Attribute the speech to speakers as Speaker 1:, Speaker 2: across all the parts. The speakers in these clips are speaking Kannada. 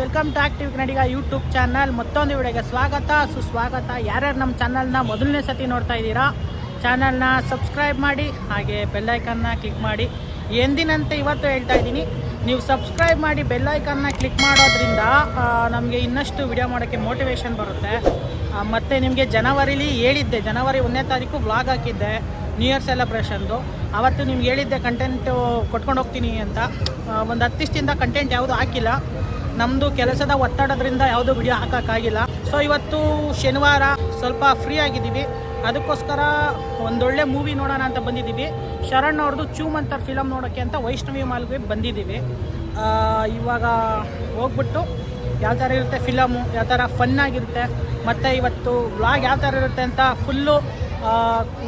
Speaker 1: Welcome to active Kannadiga YouTube channel. ಮತ್ತೊಂದು ವಿಡಿಯೋಗೆ ಸ್ವಾಗತ ಸುಸ್ವಾಗತ. ಯಾರ್ಯಾರು ನಮ್ಮ ಚಾನಲ್ನ ಮೊದಲನೇ ಸತಿ ನೋಡ್ತಾ ಇದ್ದೀರಾ, ಚಾನಲ್ನ ಸಬ್ಸ್ಕ್ರೈಬ್ ಮಾಡಿ, ಹಾಗೆ ಬೆಲ್ಲೈಕನ್ನ ಕ್ಲಿಕ್ ಮಾಡಿ. ಎಂದಿನಂತೆ ಇವತ್ತು ಹೇಳ್ತಾ ಇದ್ದೀನಿ, ನೀವು ಸಬ್ಸ್ಕ್ರೈಬ್ ಮಾಡಿ ಬೆಲ್ಲೈಕನ್ನ ಕ್ಲಿಕ್ ಮಾಡೋದ್ರಿಂದ ನಮಗೆ ಇನ್ನಷ್ಟು ವಿಡಿಯೋ ಮಾಡೋಕ್ಕೆ ಮೋಟಿವೇಶನ್ ಬರುತ್ತೆ. ಮತ್ತು ನಿಮಗೆ ಜನವರಿಲಿ ಹೇಳಿದ್ದೆ, ಜನವರಿ 1ನೇ ತಾರೀಕು ವ್ಲಾಗ್ ಹಾಕಿದ್ದೆ ನ್ಯೂ ಇಯರ್ ಸೆಲೆಬ್ರೇಷನ್ದು. ಅವತ್ತು ನಿಮ್ಗೆ ಹೇಳಿದ್ದೆ ಕಂಟೆಂಟು ಕೊಟ್ಕೊಂಡು ಹೋಗ್ತೀನಿ ಅಂತ. ಒಂದು 10 ದಿವಸದಿಂದ ಕಂಟೆಂಟ್ ಯಾವುದು ಹಾಕಿಲ್ಲ, ನಮ್ಮದು ಕೆಲಸದ ಒತ್ತಡದಿಂದ ಯಾವುದೂ ವಿಡಿಯೋ ಹಾಕೋಕ್ಕಾಗಿಲ್ಲ. ಸೊ ಇವತ್ತು ಶನಿವಾರ ಸ್ವಲ್ಪ ಫ್ರೀ ಆಗಿದ್ದೀವಿ, ಅದಕ್ಕೋಸ್ಕರ ಒಂದೊಳ್ಳೆ ಮೂವಿ ನೋಡೋಣ ಅಂತ ಬಂದಿದ್ದೀವಿ. ಶರಣ್ ಅವ್ರದ್ದು ಚೂಮಂತರ್ ಫಿಲಮ್ ನೋಡೋಕ್ಕೆ ಅಂತ ವೈಷ್ಣವಿ ಮಾಲ್ಗೆ ಬಂದಿದ್ದೀವಿ. ಇವಾಗ ಹೋಗ್ಬಿಟ್ಟು ಯಾವ ಥರ ಇರುತ್ತೆ ಫಿಲಮು, ಯಾವ ಥರ ಫನ್ನಾಗಿರುತ್ತೆ, ಮತ್ತು ಇವತ್ತು ವ್ಲಾಗ್ ಯಾವ ಥರ ಇರುತ್ತೆ ಅಂತ ಫುಲ್ಲು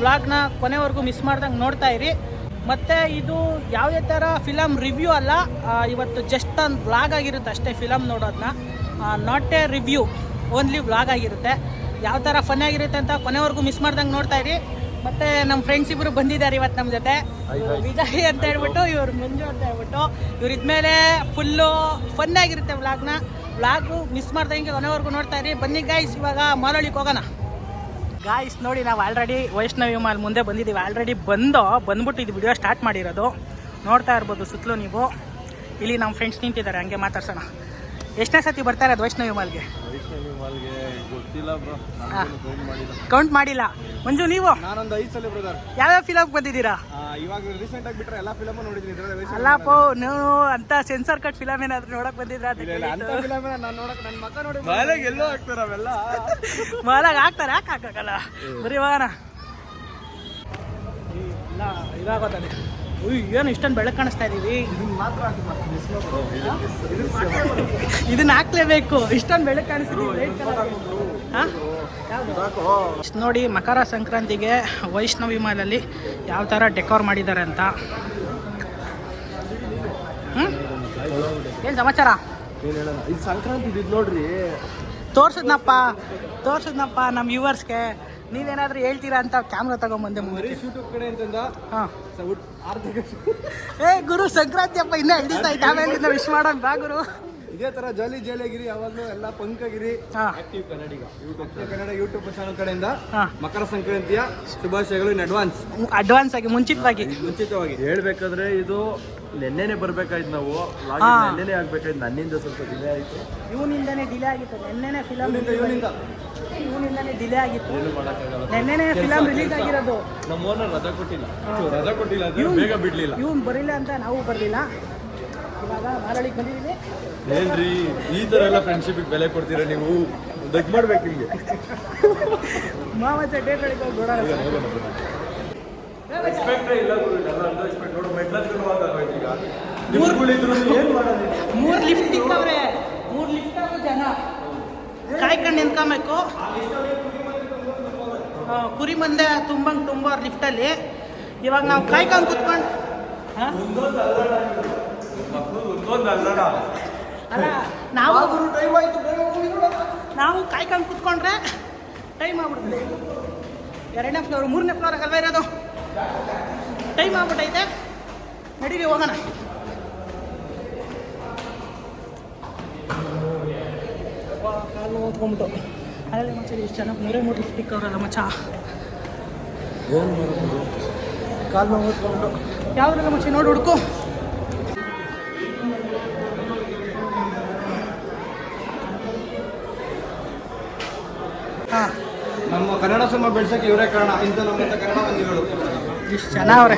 Speaker 1: ವ್ಲಾಗ್ನ ಕೊನೆವರೆಗೂ ಮಿಸ್ ಮಾಡ್ದಂಗೆ ನೋಡ್ತಾ ಇರಿ. ಮತ್ತು ಇದು ಯಾವುದೇ ಥರ ಫಿಲಮ್ ರಿವ್ಯೂ ಅಲ್ಲ, ಇವತ್ತು ಜಸ್ಟ್ ಒಂದು ವ್ಲಾಗ್ ಆಗಿರುತ್ತೆ ಅಷ್ಟೇ. ಫಿಲಮ್ ನೋಡೋದನ್ನ not a review, only vlog ಆಗಿರುತ್ತೆ. ಯಾವ ಥರ ಫನ್ ಆಗಿರುತ್ತೆ ಅಂತ ಕೊನೆವರೆಗೂ ಮಿಸ್ ಮಾಡ್ದಂಗೆ ನೋಡ್ತಾ ಇರಿ. ಮತ್ತು ನಮ್ಮ ಫ್ರೆಂಡ್ಸ್ ಇಬ್ಬರು ಬಂದಿದ್ದಾರೆ ಇವತ್ತು ನಮ್ಮ ಜೊತೆ, ವಿಜಯ್ ಅಂತ ಹೇಳ್ಬಿಟ್ಟು, ಇವ್ರು ಮಂಜು ಅಂತ ಹೇಳ್ಬಿಟ್ಟು. ಇವ್ರು ಇದ್ಮೇಲೆ ಫುಲ್ಲು ಫನ್ ಆಗಿರುತ್ತೆ ವ್ಲಾಗು ಮಿಸ್ ಮಾಡ್ದಂಗೆ ಕೊನೆವರೆಗೂ ನೋಡ್ತಾ ಇರಿ. ಬನ್ನಿ ಗಾಯ್ಸ್, ಇವಾಗ ಮಾಲಳಿಗೆ ಹೋಗೋಣ. ಗಾಯ್ಸ್ ನೋಡಿ, ನಾವು ಆಲ್ರೆಡಿ ವೈಷ್ಣವಿ ಮಾಲ್ ಮುಂದೆ ಬಂದಿದ್ದೀವಿ. ಆಲ್ರೆಡಿ ಬಂದ್ಬಿಟ್ಟು ಇದು ವಿಡಿಯೋ ಸ್ಟಾರ್ಟ್ ಮಾಡಿರೋದು. ನೋಡ್ತಾ ಇರ್ಬೋದು ಸುತ್ತಲೂ ನೀವು. ಇಲ್ಲಿ ನಮ್ಮ ಫ್ರೆಂಡ್ಸ್ ನಿಂತಿದ್ದಾರೆ, ಹಂಗೆ ಮಾತಾಡ್ಸೋಣ. ಎಷ್ಟನೇ ಸತಿ ಬರ್ತಾರೆ ಅದು ವೈಷ್ಣವಿ ಮಾಲ್ಗೆ?
Speaker 2: ಗೊತ್ತಿಲ್ಲ ಬ್ರೋ,
Speaker 1: ಕೌಂಟ್ ಮಾಡಿಲ್ಲ. ಮಂಜು ನೀವು?
Speaker 2: ನಾನೊಂದು 5 ಸಲ ಬ್ರದರ್.
Speaker 1: ಯಾವ್ಯಾವ ಫಿಲಮ್ ಬಂದಿದ್ದೀರಾ?
Speaker 2: ಇವಾಗ ರೀಸೆಂಟ್ ಆಗಿ ಬಿಟ್ರೆ ಎಲ್ಲ ಫಿಲಮ್ ನೋಡಿದ್ದೀನಿ.
Speaker 1: ಅಲ್ಲಪ್ಪ, ನೀವು ಅಂತ ಸೆನ್ಸರ್ ಕಟ್ ಫಿಲಮ್ ಏನಾದ್ರು ನೋಡಕ್ ಬಂದಿದ್ರ?
Speaker 2: ಅಂತ ಫಿಲಮ್ ನಾನು ನೋಡಕ್ ನನ್ನ ಮಕ್ಕ ನೋಡಿ ಮಾಲಾಗ ಎಲ್ಲೋ ಹಾಕ್ತಾರ ಅವೆಲ್ಲ.
Speaker 1: ಮಾಲಾಗ ಹಾಕ್ತಾರೆ, ಯಾಕೆ ಹಾಕಲ್ಲ? ಬರೀ ಹೋಗೋಣ. ಇಲ್ಲ ಇದಾಗೋತಾನೆ. ಏನು ಇಷ್ಟೊಂದು ಬೆಳಕು ಕಾಣಿಸ್ತಾ ಇದೀವಿ. ಇದನ್ನ ಹಾಕ್ಲೇಬೇಕು, ಇಷ್ಟೊಂದು ಬೆಳಕು ಕಾಣಿಸ್ತಿದೀವಿ. ನೋಡಿ, ಮಕರ ಸಂಕ್ರಾಂತಿಗೆ ವೈಷ್ಣವಿ ಮಾಲಲ್ಲಿ ಯಾವ ಥರ ಡೆಕೋರ್ ಮಾಡಿದ್ದಾರೆ ಅಂತ. ಏನು ಸಮಾಚಾರ?
Speaker 2: ಇದು ಸಂಕ್ರಾಂತಿ ಇದು ನೋಡ್ರಿ,
Speaker 1: ತೋರ್ಸದ್ನಪ್ಪ ನಮ್ಮ ವ್ಯೂವರ್ಸ್ಗೆ. ನೀವೇನಾದ್ರೂ ಹೇಳ್ತೀರಾ ಅಂತ ಕ್ಯಾಮ್ರಾ ತಗೊಂಬಂದೆ ಮುಂದೆ.
Speaker 2: ಯೂಟ್ಯೂಬ್ ಕಡೆ ಅಂತಂದ.
Speaker 1: ಗುರು ಸಂಕ್ರಾಂತಿ ಹಬ್ಬ ಇನ್ನೂ 2 ದಿವಸ ಆಯ್ತು, ಆಮೇಲೆ ವಿಶ್ ಮಾಡೋಣ ಬಾ ಗುರು.
Speaker 2: ಇದೇ ತರ ಜಾಲಿ ಜಾಲಿಯಾಗಿರಿ, ಯಾವಾಗಲೂ ಎಲ್ಲ ಪಂಕಾಗಿರಿ. ಆಕ್ಟಿವ್ ಕನ್ನಡಿಗ ಯೂಟ್ಯೂಬ್ ಚಾನಲ್ ಕಡೆಯಿಂದ ಮಕರ ಸಂಕ್ರಾಂತಿಯ ಶುಭಾಶಯಗಳು ಇನ್ ಅಡ್ವಾನ್ಸ್ ಆಗಿ ಮುಂಚಿತವಾಗಿ ಹೇಳ್ಬೇಕಾದ್ರೆ, ಇದು ನೆನ್ನೆನೆ ಬರ್ಬೇಕಾಯ್ತು, ನಾವು ನೆನ್ನೆನೆ ಆಗ್ಬೇಕಾಯ್ತು. ನನ್ನಿಂದ ಸ್ವಲ್ಪ ಡಿಲೇ ಆಯ್ತು. ಇವನಿಂದಾನೇ ಡಿಲೇ ಆಗಿತ್ತು. ನೆನ್ನೆನೆ ಫಿಲಮ್ ಇವನಿಂದಾನೇ ಡಿಲೇ ಆಗಿತ್ತು. ನೆನ್ನೆನೆ ಫಿಲಮ್ ರಿಲೀಸ್ ಆಗಿರೋದು. ನಮ್ಮ ಓನರ್ ರಜಾ ಕೊಟ್ಟಿಲ್ಲ, ಬೇಗ ಬಿಡ್ಲಿಲ್ಲ.
Speaker 1: ಇವನು ಬರಿಲ್ಲ ಅಂತ ನಾವು ಬರಲಿಲ್ಲ. ಇವಾಗ ಮಾರಳಿಗೆ ಬಂದಿದ್ದೀವಿ.
Speaker 2: ಏನ್ರಿ ಈ ತರ ಎಲ್ಲ ಫ್ರೆಂಡ್ಶಿಪ್ ಬೆಲೆ ಕೊಡ್ತೀರಾ ನೀವು? ದಗ್ ಮಾಡ್ಬೇಕು ನಿಮ್ಗೆ.
Speaker 1: ಮಾವಚ್ಚ ಡೇಟ್ಗಳಿಗೆ ಹೋಗಿ ನೋಡೋಣ.
Speaker 2: ಎಕ್ಸ್ಪೆಕ್ಟ್ ಇಲ್ಲ ನೋಡು, ಮೆಟ್ಲತ್ಕೊಂಡು ಹೋಗಾಗೋಯ್ತು. ಈಗ ಏನು ಮಾಡೋದು?
Speaker 1: 3 ಲಿಫ್ಟ್ ಇಕ್ಕವ್ರೆ, 3 ಲಿಫ್ಟ್ ಆಗೋ ಜನ ಕಾಯ್ಕೊಂಡು ನಿಂತ್ಕೊಬೇಕು. ಕುರಿ ಮಂದೆ ತುಂಬೋರು ಲಿಫ್ಟಲ್ಲಿ. ಇವಾಗ ನಾವು ಕಾಯ್ಕೊಂಡು ಕುತ್ಕೊಂಡು ಅಲ್ಲ, ನಾವು ಕಾಯ್ಕೊಂಡು ಕುತ್ಕೊಂಡ್ರೆ ಟೈಮ್ ಆಗ್ಬಿಡ್ತದೆ. 2ನೇ ಫ್ಲೋರ್ 3ನೇ ಫ್ಲೋರ್ ಆಗಲ್ವ ಇರೋದು? ಟೈಮ್ ಆಗ್ಬಿಟ್ಟೈತೆ, ನಡೀರಿ ಹೋಗೋಣ. ಕಾಲು ಓದ್ಕೊಂಬಿಟ್ಟು ಅಲ್ಲೇ ಮಚ್ಚ ಇಷ್ಟು ಚೆನ್ನಾಗಿ 3 ಲಿಫ್ಟ್ ಇಕ್ಕವ್ರಲ್ಲ ಮಚ್ಚ. ಕಾಲು ಓದ್ಕೊಂಬಿಟ್ಟು ಯಾವುದ್ರಲ್ಲ ಮಚ್ಚ ನೋಡಿ ಹುಡುಕು.
Speaker 2: ನಮ್ಮ ಕನ್ನಡ ಸಿನಿಮಾ ಬೆಳ್ಸಕ್ಕೆ ಇವರೇ ಕಾರಣ. ಇಂಥ ನಮ್ಮ ಕನ್ನಡ ಮಂದಿಗಳು
Speaker 1: ಇಷ್ಟು ಚೆನ್ನಾವ್ರೆ.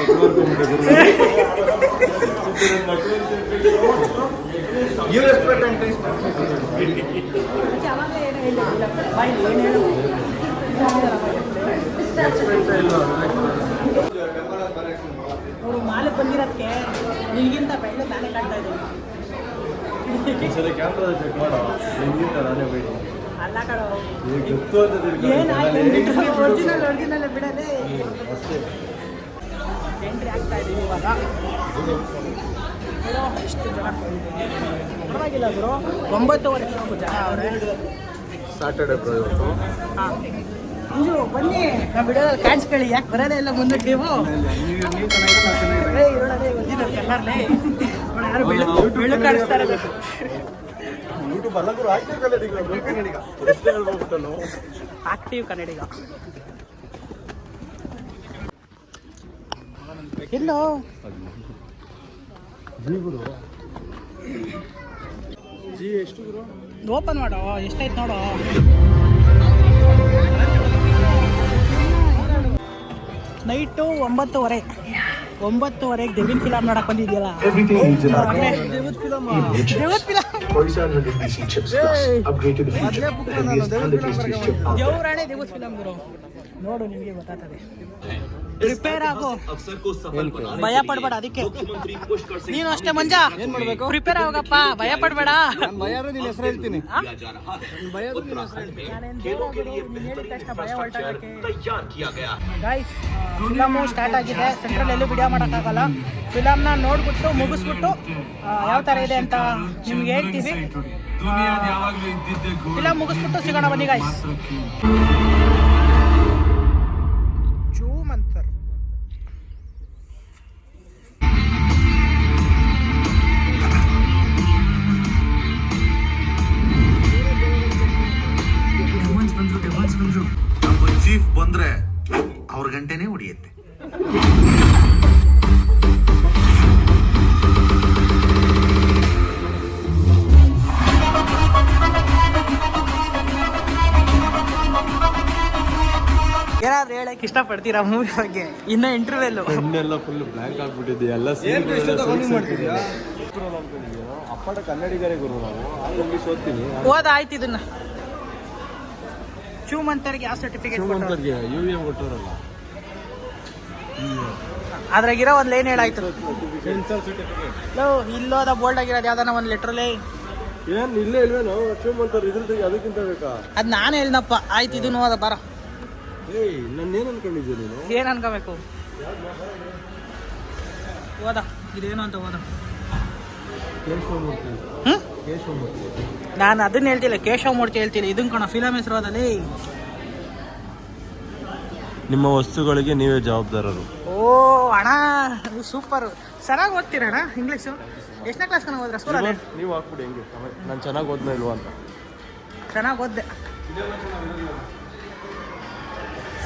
Speaker 1: ಅವರು ಮಾಲೆ ಬಂದಿರೋದಕ್ಕೆ ನಿಲ್ಗಿಂತ ಬೆಳ್ಳು ನಾನೇ ಕಾಣ್ತಾ ಇದ್ದೀನಿ.
Speaker 2: ಕ್ಯಾಮ್ರಾ ಚೆಕ್ ಮಾಡೋ, ನಿಮ್ಗಿಂತ ನಾನೇ ಬೈದು
Speaker 1: ಅಲ್ಲ ಕಡೆ
Speaker 2: ಗೊತ್ತು ಅಂತ
Speaker 1: ಒರಿಜಿನಲ್ ಬಿಡೋದೇ. ಎಂಟ್ರಿ ಆಗ್ತಾ ಇದ್ದೀವಿ ಇವಾಗ. ಎಷ್ಟು ಜನ ಪರವಾಗಿಲ್ಲ ಗುರು, 9:30 ಜನ ಅವರೇ.
Speaker 2: ಸಾಟರ್ಡೆ ಬ್ರೋ ಇವತ್ತು.
Speaker 1: ಹಾಂ ಇಂಜು ಬನ್ನಿ, ನಾವು ವಿಡಿಯೋದಲ್ಲಿ ಕಾಣಿಸ್ಕೊಳ್ಳಿ. ಯಾಕೆ ಬರೋದೇ ಇಲ್ಲ ಮುಂದಕ್ಕೆ ನೀವು? ಒರಿಜಿನಲ್ ಕಲ್ಲರ್ಲೇ ಯಾರು ಬೆಳ್ಳು ಕಾಣಿಸ್ತಾ ಇರಬೇಕು.
Speaker 2: ಯೂಟ್ಯೂಬ್ ಅಲ್ಲ ಗುರು, ಆಕ್ಟಿವ್ ಕನ್ನಡಿಗ. ಎಷ್ಟು ಹೇಳ್ಬೋಗ್ಬಿಟ್ಟನು
Speaker 1: ಆಕ್ಟಿವ್ ಕನ್ನಡಿಗ. ಎಲ್ಲೋ
Speaker 2: ಜಿ ಗುರು, ಜಿ ಎಷ್ಟು ಗುರು?
Speaker 1: ಓಪನ್ ಮಾಡೋ, ಎಷ್ಟೈತೆ ನೋಡು. ನೈಟು 9:30 ಡೆವಿನ್ ಫಿಲಮ್ ನೋಡಕ್ ಬಂದಿದ್ಯಲ್ಲ. ದೇವರಾಣೆ ದೇವತ್ ಫಿಲಮ್ ಗುರು, ನೋಡು ನಿಮಗೆ ಗೊತ್ತಾಗ್ತದೆ. ಪ್ರಿಪೇರ್ ಆಗು, ಭಯ ಪಡ್ಬೇಡ. ಅದಕ್ಕೆ ನೀನು ಅಷ್ಟೇ ಮಂಜ,
Speaker 2: ಏನ್ ಮಾಡ್ಬೇಕು? ಪ್ರಿಪೇರ್
Speaker 1: ಪ್ರಿಪೇರ್ ಆಗಪ್ಪ, ಭಯ ಪಡ್ಬೇಡ.
Speaker 2: ಭಯ ನಿನ್ನ ಹೆಸರು ಹೇಳ್ತೀನಿ.
Speaker 1: ಗೈಸ್, ಫಿಲಮು ಸ್ಟಾರ್ಟ್ ಆಗಿದೆ. ಸೆಂಟ್ರಲ್ ಎಲ್ಲೂ ವಿಡಿಯೋ ಮಾಡೋಕ್ಕಾಗಲ್ಲ. ಫಿಲಮ್ನ ನೋಡ್ಬಿಟ್ಟು ಮುಗಿಸ್ಬಿಟ್ಟು ಯಾವ ಥರ ಇದೆ ಅಂತ ನಿಮ್ಗೆ ಹೇಳ್ತೀವಿ. ಫಿಲಮ್ ಮುಗಿಸ್ಬಿಟ್ಟು ಸಿಗೋಣ ಬನ್ನಿ ಗೈಸ್. ಮಂತರ್
Speaker 3: ನಮ್ಮ ಚೀಫ್ ಬಂದ್ರೆ ಅವ್ರ ಗಂಟೆನೇ ಹೊಡಿಯುತ್ತೆ.
Speaker 1: ಏನಾದ್ರು ಹೇಳಕ್ ಇಷ್ಟಪಡ್ತೀರಾ ಮೂವಿ ಬಗ್ಗೆ? ಇನ್ನ ಇಂಟರ್ವ್ಯೂಲು
Speaker 2: ಎಲ್ಲ ಫುಲ್ ಬ್ಲ್ಯಾಂಕ್ ಆಗ್ಬಿಟ್ಟಿದೆ. ಎಲ್ಲ ಅಪ್ಪಟ ಕನ್ನಡಿಗರೇ ಗುರು ನಾವು. ಇಂಗ್ಲೀಷ್ ಓದ್ತೀನಿ.
Speaker 1: ಓದಾಯ್ತು. ಇದನ್ನ ಚೂಮಂತರ್ಗೆ ಯಾವ ಸರ್ಟಿಫಿಕೇಟ್
Speaker 2: UVM ಕೊಟ್ಟವರಲ್ಲ,
Speaker 1: ಅದ್ರಾಗಿರೋ ಒಂದು ಲೈನ್ ಹೇಳಾಯ್ತು.
Speaker 2: ಸೆನ್ಸರ್ ಸರ್ಟಿಫಿಕೇಟ್
Speaker 1: ಇಲ್ಲೋದ ಬೋಲ್ಡ್ ಆಗಿರೋದು ಯಾವ್ದಾನ ಒಂದು ಲೆಟ್ರಲ್ಲಿ.
Speaker 2: ಏನ್ ಇಲ್ಲೇ ಇಲ್ವೇನೋ ಚೂಮಂತರ್ ಇದ್ರದ್ದು ಅದಕ್ಕಿಂತ ಬೇಕಾ?
Speaker 1: ಅದು ನಾನು ಹೇಳ್ದಪ್ಪ. ಆಯ್ತು, ಇದನ್ನು ಓದ ಬಾರ.
Speaker 2: ಏಯ್, ನನ್ನ ಏನ್ ಅನ್ಕೊಂಡಿದ್ದೆ ನೀನು?
Speaker 1: ಏನ್ ಅನ್ಕೋಬೇಕು? ಓದ, ಇದೇನು ಅಂತ ಓದ. ನಾನು ಅದನ್ನ ಹೇಳ್ತಿಲ್ಲ, ಕೇಶವ ಮೂರ್ತಿ ಹೇಳ್ತಿಲ್ಲ. ಇದನ್ ಕಣ ಫಿಲಮ್ ಹೆಸರು ಓದಲ್ಲಿ.
Speaker 2: ನಿಮ್ಮ ವಸ್ತುಗಳಿಗೆ ನೀವೇ ಜವಾಬ್ದಾರರು.
Speaker 1: ಓ ಅಣ್ಣ, ಸೂಪರ್. ಚೆನ್ನಾಗಿ ಓದ್ತೀರಣ್ಣ ಇಂಗ್ಲೀಷು. ಎಷ್ಟನೇ ಕ್ಲಾಸ್ ಕಣ ಹೋದ್ರ ಸ್ಕೂಲಲ್ಲಿ?
Speaker 2: ನೀವು ಹಾಕ್ಬಿಡಿ ಹೆಂಗೆ ನಾನು ಚೆನ್ನಾಗಿ ಓದ್ನ ಇಲ್ವಾ ಅಂತ.
Speaker 1: ಚೆನ್ನಾಗಿ ಓದ್ದೆ.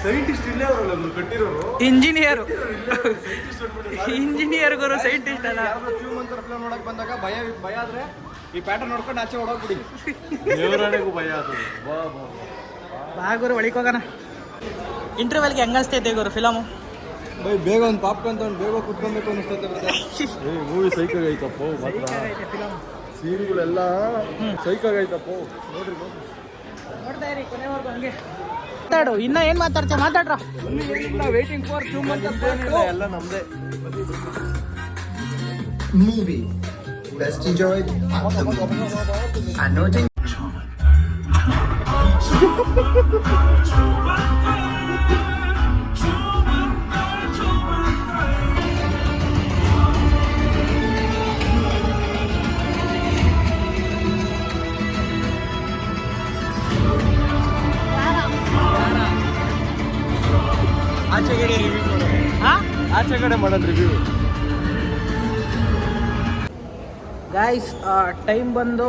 Speaker 2: ಸೈಂಟಿಸ್ಟ್ ಇಲ್ಲೇ ಅವರಲ್ಲ ಕಟ್ಟಿರೋರು.
Speaker 1: ಇಂಜಿನಿಯರ್ ಗುರು, ಸೈಂಟಿಸ್ಟ್ ಅಲ್ಲ.
Speaker 2: ಚೂಮಂತರ ಫಿಲಮ್ ನೋಡಕ್ ಬಂದಾಗ ಭಯ ಆದ್ರೆ ಈ ಪ್ಯಾಟರ್ನ್ ನೋಡ್ಕೊಂಡು ಆಚೆ ಹೊಡೋಗ್ಬಿಡಿ. ದೇವರಾಣೆಗೂ ಭಯ ಆಗ್ತದೆ.
Speaker 1: ಬಾ ಗುರು, ಒಳಗೆ ಹೋಗೋಣ. ಇಂಟರ್ವ್ಯೂಲ್ಗೆ ಹೆಂಗ ಅನಿಸ್ತೈತೆ ಗುರು ಫಿಲಮು?
Speaker 2: ಬೇಗ ಒಂದು ಪಾಪ್ಕಾರ್ನ್ ತಗೊಂಡು ಬೇಗ ಕುತ್ಕೊಬೇಕು ಅನಿಸ್ತೈತೆ. ಮೂವಿ ಸೈಕಾಗೈತಪ್ಪ. ಸೀನ್ಗಳೆಲ್ಲ ಸೈಕಾಗೈತಪ್ಪ. ನೋಡ್ರಿ
Speaker 1: ನೋಡ್ತಾ ಇರಿ ಕೊನೆವರೆಗೂ. ಹಂಗೆ ಮಾತಾಡು. ಇನ್ನ ಏನ್ ಮಾತಾಡ್ತೀಯ? ಮಾತಾಡ್ರ.
Speaker 2: ವೇಟಿಂಗ್ ಫಾರ್ ಎಲ್ಲ ನಮ್ದೇ.
Speaker 4: Movie best enjoyed at the movies. And noting
Speaker 2: ಆಚೆ ಕಡೆ ಮಾಡೋದು ರಿವ್ಯೂ.
Speaker 1: ಗಾಯ್ಸ್, ಟೈಮ್ ಬಂದು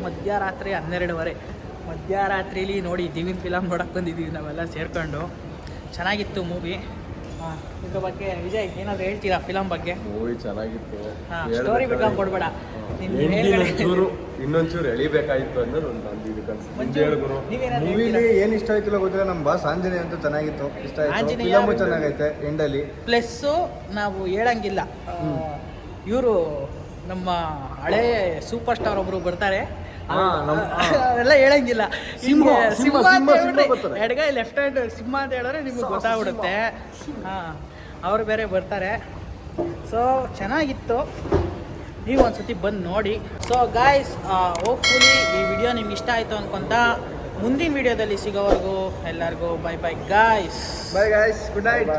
Speaker 1: ಮಧ್ಯರಾತ್ರಿ 12:30. ಮಧ್ಯರಾತ್ರಿಲಿ ನೋಡಿ ದಿವಿನ್ ಫಿಲಮ್ ನೋಡಕ್ಕೆ ಬಂದಿದ್ದೀವಿ ನಾವೆಲ್ಲ ಸೇರ್ಕೊಂಡು. ಚೆನ್ನಾಗಿತ್ತು ಮೂವಿ. ಇದ್ರ ಬಗ್ಗೆ ವಿಜಯ್ ಏನಾದ್ರು ಹೇಳ್ತೀರಾ ಫಿಲಮ್ ಬಗ್ಗೆ?
Speaker 2: ಮೂವಿ ಚೆನ್ನಾಗಿತ್ತು.
Speaker 1: ಸ್ಟೋರಿ ಬಿಟ್ಕೊಂಡು ಕೊಡ್ಬೇಡ.
Speaker 2: ಇನ್ನೊಂಚೂರು ಎಳಿಬೇಕಾಗಿತ್ತು ಅನ್ನೋದು ಒಂದು ಕನಸು. ಮೂವಿಲಿ ಏನು ಇಷ್ಟ ಆಯ್ತಿಲ್ಲ ಗೊತ್ತಿಲ್ಲ. ನಮ್ಮ ಬಾಸ್ ಆಂಜನೇಯ ಅಂತೂ ಚೆನ್ನಾಗಿತ್ತು, ಇಷ್ಟ ಆಯ್ತು. ಫಿಲಮು ಚೆನ್ನಾಗೈತೆ. ಎಂಡಲ್ಲಿ
Speaker 1: ಪ್ಲಸ್ಸು ನಾವು ಹೇಳಂಗಿಲ್ಲ. ಇವರು ನಮ್ಮ ಹಳೆ ಸೂಪರ್ ಸ್ಟಾರ್ ಒಬ್ರು ಬರ್ತಾರೆ, ಅವೆಲ್ಲ ಹೇಳಂಗಿಲ್ಲ. ಸಿಂಹ ಅಂತ ಹೇಳ್ಬಿಟ್ರೆ ಎಡಗೈ ಲೆಫ್ಟ್ ಹ್ಯಾಂಡ್ ಸಿಂಹ ಅಂತ ಹೇಳಿದ್ರೆ ನಿಮ್ಗೆ ಗೊತ್ತಾಗ್ಬಿಡುತ್ತೆ. ಅವರು ಬೇರೆ ಬರ್ತಾರೆ. ಸೊ ಚೆನ್ನಾಗಿತ್ತು, ನೀವು ಒಂದ್ಸತಿ ಬಂದು ನೋಡಿ. ಸೊ ಗಾಯ್ಸ್, ಹೋಪ್ಫುಲಿ ಈ ವಿಡಿಯೋ ನಿಮ್ಗೆ ಇಷ್ಟ ಆಯಿತು ಅನ್ಕೊಂತ. ಮುಂದಿನ ವಿಡಿಯೋದಲ್ಲಿ ಸಿಗೋವರೆಗೂ ಎಲ್ಲರಿಗೂ bye bye guys.
Speaker 2: Good night.